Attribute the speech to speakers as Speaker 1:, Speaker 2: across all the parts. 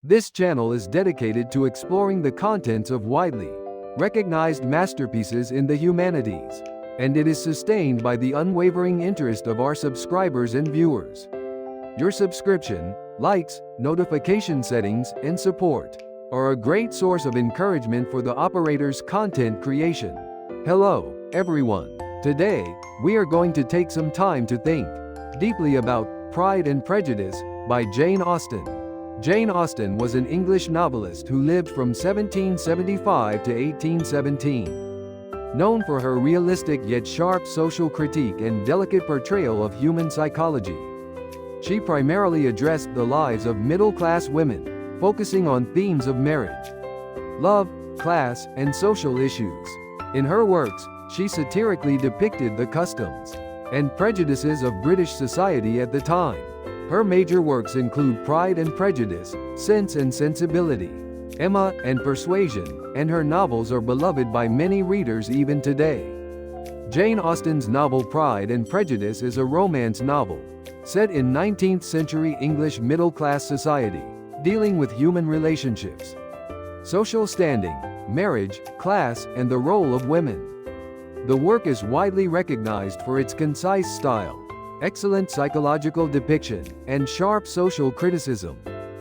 Speaker 1: This channel is dedicated to exploring the contents of widely recognized masterpieces in the humanities, and it is sustained by the unwavering interest of our subscribers and viewers. Your subscription, likes, notification settings, and support are a great source of encouragement for the operator's content creation. Hello, everyone. Today, we are going to take some time to think deeply about Pride and Prejudice by Jane Austen. Jane Austen was an English novelist who lived from 1775 to 1817. Known for her realistic yet sharp social critique and delicate portrayal of human psychology, she primarily addressed the lives of middle-class women, focusing on themes of marriage, love, class, and social issues. In her works, she satirically depicted the customs and prejudices of British society at the time. Her major works include Pride and Prejudice, Sense and Sensibility, Emma, and Persuasion, and her novels are beloved by many readers even today. Jane Austen's novel Pride and Prejudice is a romance novel set in 19th-century English middle-class society, dealing with human relationships, social standing, marriage, class, and the role of women. The work is widely recognized for its concise style, excellent psychological depiction, and sharp social criticism.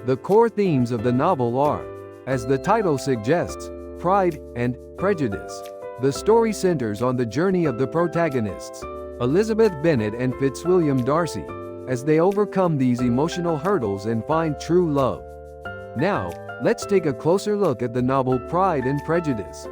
Speaker 1: The core themes of the novel are, as the title suggests, pride and prejudice. The story centers on the journey of the protagonists, Elizabeth Bennet and Fitzwilliam Darcy, as they overcome these emotional hurdles and find true love. Now, let's take a closer look at the novel Pride and Prejudice.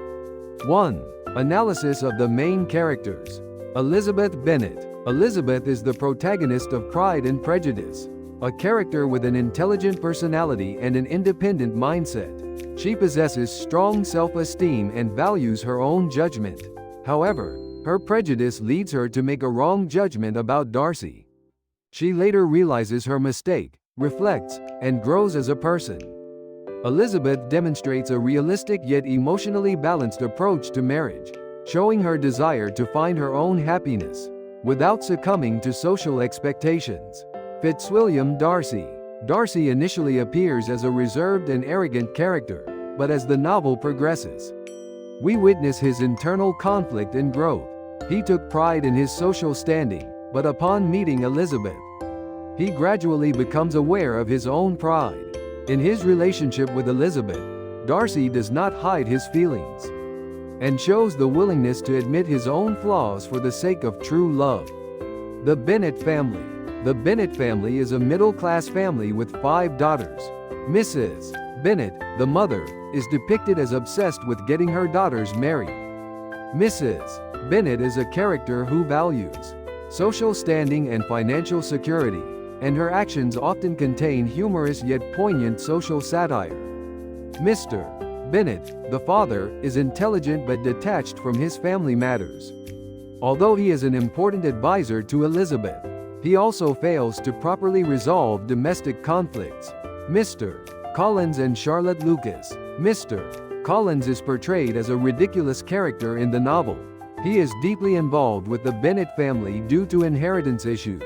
Speaker 1: 1. Analysis of the main characters. Elizabeth Bennet. Elizabeth is the protagonist of Pride and Prejudice, a character with an intelligent personality and an independent mindset. She possesses strong self-esteem and values her own judgment. However, her prejudice leads her to make a wrong judgment about Darcy. She later realizes her mistake, reflects, and grows as a person. Elizabeth demonstrates a realistic yet emotionally balanced approach to marriage, showing her desire to find her own happiness without succumbing to social expectations. Fitzwilliam Darcy. Darcy initially appears as a reserved and arrogant character, but as the novel progresses, we witness his internal conflict and growth. He took pride in his social standing, but upon meeting Elizabeth, he gradually becomes aware of his own pride. In his relationship with Elizabeth, Darcy does not hide his feelings and shows the willingness to admit his own flaws for the sake of true love. The Bennet family. The Bennet family is a middle-class family with 5 daughters. Mrs. Bennet, the mother, is depicted as obsessed with getting her daughters married. Mrs. Bennet is a character who values social standing and financial security, and her actions often contain humorous yet poignant social satire. Mr. Bennet, the father, is intelligent but detached from his family matters. Although he is an important advisor to Elizabeth, he also fails to properly resolve domestic conflicts. Mr. Collins and Charlotte Lucas. Mr. Collins is portrayed as a ridiculous character in the novel. He is deeply involved with the Bennet family due to inheritance issues,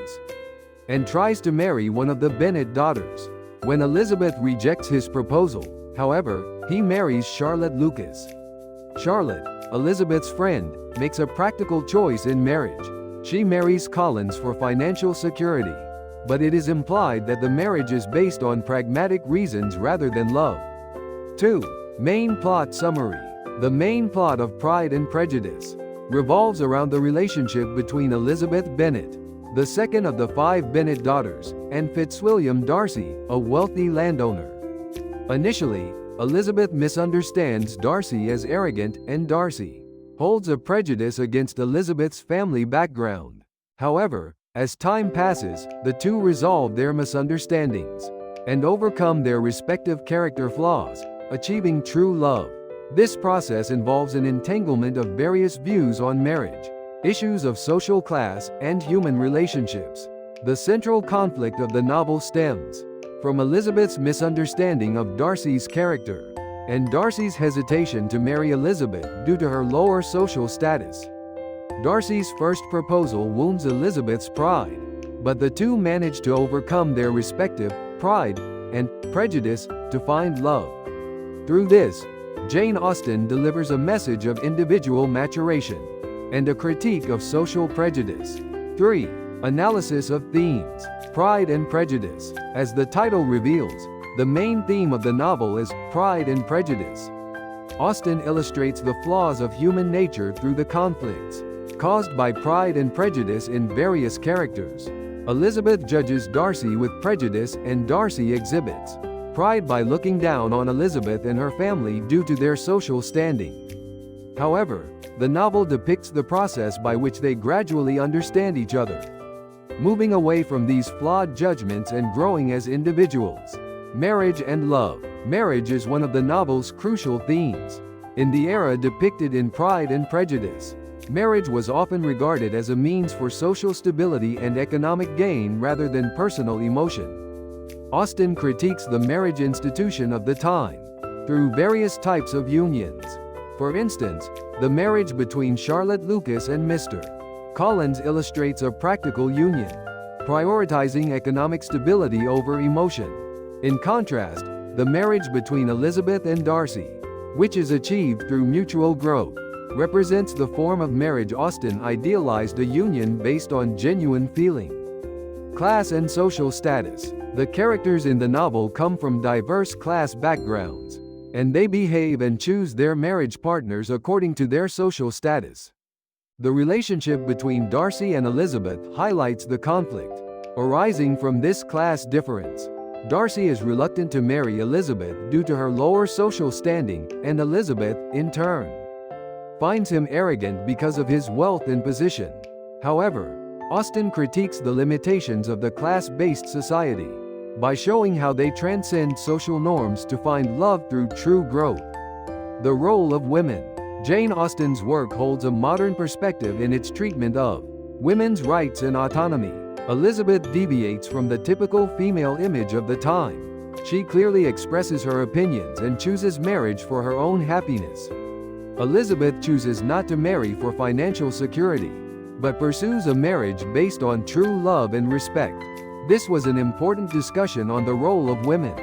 Speaker 1: and tries to marry one of the Bennet daughters. When Elizabeth rejects his proposal, however, he marries Charlotte Lucas. Charlotte, Elizabeth's friend, makes a practical choice in marriage. She marries Collins for financial security, but it is implied that the marriage is based on pragmatic reasons rather than love. 2. Main plot summary. The main plot of Pride and Prejudice revolves around the relationship between Elizabeth Bennet, the second of the 5 Bennet daughters, and Fitzwilliam Darcy, a wealthy landowner. Initially, Elizabeth misunderstands Darcy as arrogant, and Darcy holds a prejudice against Elizabeth's family background. However, as time passes, the two resolve their misunderstandings and overcome their respective character flaws, achieving true love. This process involves an entanglement of various views on marriage, issues of social class, and human relationships. The central conflict of the novel stems from Elizabeth's misunderstanding of Darcy's character, and Darcy's hesitation to marry Elizabeth due to her lower social status. Darcy's first proposal wounds Elizabeth's pride, but the two manage to overcome their respective pride and prejudice to find love. Through this, Jane Austen delivers a message of individual maturation and a critique of social prejudice. 3. Analysis of themes. Pride and Prejudice. As the title reveals, the main theme of the novel is Pride and Prejudice. Austen illustrates the flaws of human nature through the conflicts caused by pride and prejudice in various characters. Elizabeth judges Darcy with prejudice, and Darcy exhibits pride by looking down on Elizabeth and her family due to their social standing. However, the novel depicts the process by which they gradually understand each other, moving away from these flawed judgments and growing as individuals. Marriage and love. Marriage is one of the novel's crucial themes. In the era depicted in Pride and Prejudice, marriage was often regarded as a means for social stability and economic gain rather than personal emotion. Austen critiques the marriage institution of the time through various types of unions. For instance, the marriage between Charlotte Lucas and Mr. Collins illustrates a practical union, prioritizing economic stability over emotion. In contrast, the marriage between Elizabeth and Darcy, which is achieved through mutual growth, represents the form of marriage Austen idealized, a union based on genuine feeling. Class and social status. The characters in the novel come from diverse class backgrounds, and they behave and choose their marriage partners according to their social status. The relationship between Darcy and Elizabeth highlights the conflict arising from this class difference. Darcy is reluctant to marry Elizabeth due to her lower social standing, and Elizabeth, in turn, finds him arrogant because of his wealth and position. However, Austen critiques the limitations of the class-based society by showing how they transcend social norms to find love through true growth. The role of women. Jane Austen's work holds a modern perspective in its treatment of women's rights and autonomy. Elizabeth deviates from the typical female image of the time. She clearly expresses her opinions and chooses marriage for her own happiness. Elizabeth chooses not to marry for financial security, but pursues a marriage based on true love and respect. This was an important discussion on the role of women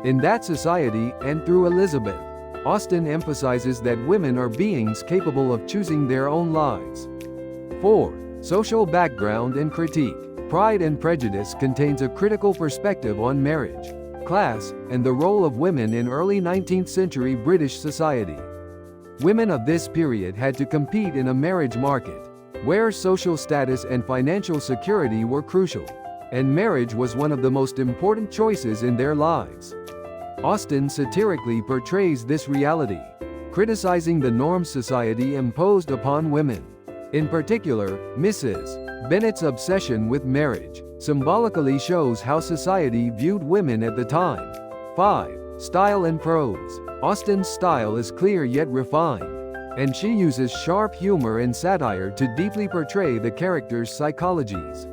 Speaker 1: in that society, and through Elizabeth, Austen emphasizes that women are beings capable of choosing their own lives. 4. Social background and critique. Pride and Prejudice contains a critical perspective on marriage, class, and the role of women in early 19th century British society. Women of this period had to compete in a marriage market where social status and financial security were crucial, and marriage was one of the most important choices in their lives. Austen satirically portrays this reality, criticizing the norms society imposed upon women. In particular, Mrs. Bennet's obsession with marriage symbolically shows how society viewed women at the time. 5. Style and prose. Austen's style is clear yet refined, and she uses sharp humor and satire to deeply portray the characters' psychologies.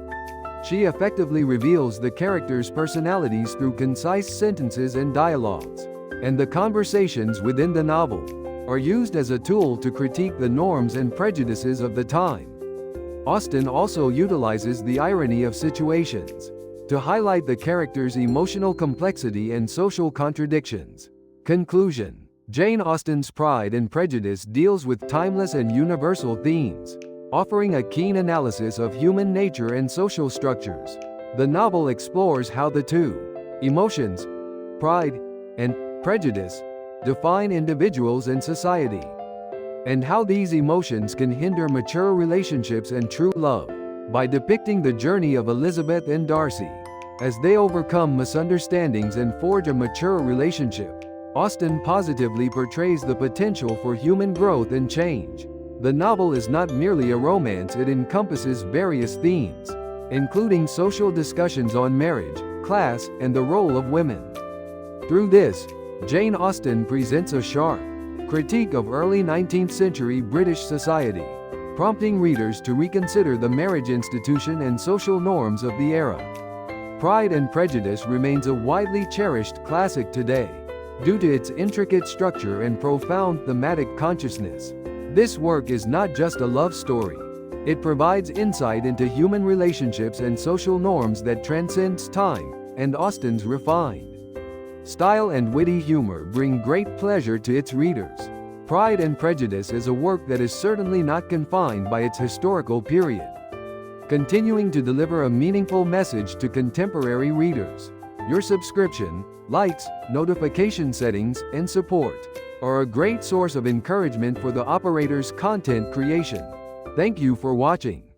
Speaker 1: She effectively reveals the characters' personalities through concise sentences and dialogues, and the conversations within the novel are used as a tool to critique the norms and prejudices of the time. Austen also utilizes the irony of situations to highlight the characters' emotional complexity and social contradictions. Conclusion. Jane Austen's Pride and Prejudice deals with timeless and universal themes, offering a keen analysis of human nature and social structures. The novel explores how the two emotions, pride and prejudice, define individuals and society, and how these emotions can hinder mature relationships and true love. By depicting the journey of Elizabeth and Darcy as they overcome misunderstandings and forge a mature relationship, Austen positively portrays the potential for human growth and change. The novel is not merely a romance, it encompasses various themes, including social discussions on marriage, class, and the role of women. Through this, Jane Austen presents a sharp critique of early 19th century British society, prompting readers to reconsider the marriage institution and social norms of the era. Pride and Prejudice remains a widely cherished classic today, due to its intricate structure and profound thematic consciousness. This work is not just a love story. It provides insight into human relationships and social norms that transcends time, and Austen's refined Style and witty humor bring great pleasure to its readers. Pride and Prejudice is a work that is certainly not confined by its historical period, continuing to deliver a meaningful message to contemporary readers. Your subscription, likes, notification settings, and support are a great source of encouragement for the operator's content creation. Thank you for watching.